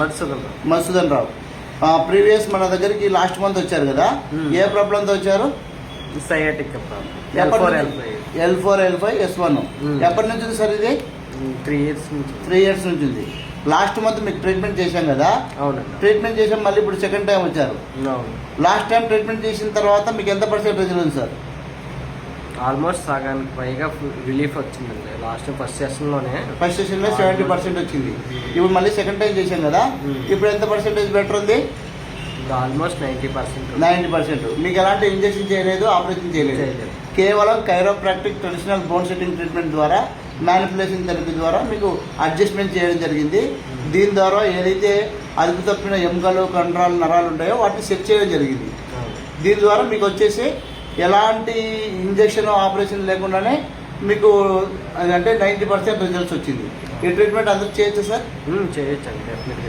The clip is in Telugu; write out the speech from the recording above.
మధుసూదన్ రావు. ప్రీవియస్ మన దగ్గరికి లాస్ట్ మంత్ వచ్చారు కదా, ఏ ప్రాబ్లంతో వచ్చారు? Sciatic L4 L5 S1. ఎప్పటి నుంచి ఉంది సార్ ఇది? 3 years నుంచి. 3 years నుంచి ఉంది. లాస్ట్ మంత్ మీకు ట్రీట్మెంట్ చేశాం కదా. అవునండి. ట్రీట్మెంట్ చేసాం, మళ్ళీ ఇప్పుడు సెకండ్ టైం వచ్చారు. అవును. లాస్ట్ టైం ట్రీట్మెంట్ చేసిన తర్వాత మీకు ఎంత పర్సెంట్ రిజల్ట్ ఉంది సార్? ఆల్మోస్ట్ సగానికి పైగా రిలీఫ్ వచ్చిందండి. లాస్ట్ ఫస్ట్ సెషన్లోనే 70% వచ్చింది. ఇప్పుడు మళ్ళీ సెకండ్ టైం చేశాం కదా, ఇప్పుడు ఎంత పర్సెంటేజ్ బెటర్ ఉంది? ఆల్మోస్ట్ 90%. 90%. మీకు ఎలాంటి ఇంజెక్షన్ చేయలేదు, ఆపరేషన్ చేయలేదు. కేవలం chiropractic traditional bone setting treatment ద్వారా, మ్యానిపులేషన్ థెరపీ ద్వారా మీకు అడ్జస్ట్మెంట్ చేయడం జరిగింది. దీని ద్వారా ఏదైతే అదుపు తప్పిన ఎముకలు, కండరాలు, నరాలు ఉంటాయో వాటిని సెట్ చేయడం జరిగింది. దీని ద్వారా మీకు వచ్చేసి ఎలాంటి ఇంజెక్షన్, ఆపరేషన్ లేకుండానే మీకు అంటే 90% రిజల్ట్స్ వచ్చింది. ఈ ట్రీట్మెంట్ అందరూ చేయొచ్చు సార్? చేయొచ్చు అండి, డెఫినెట్గా.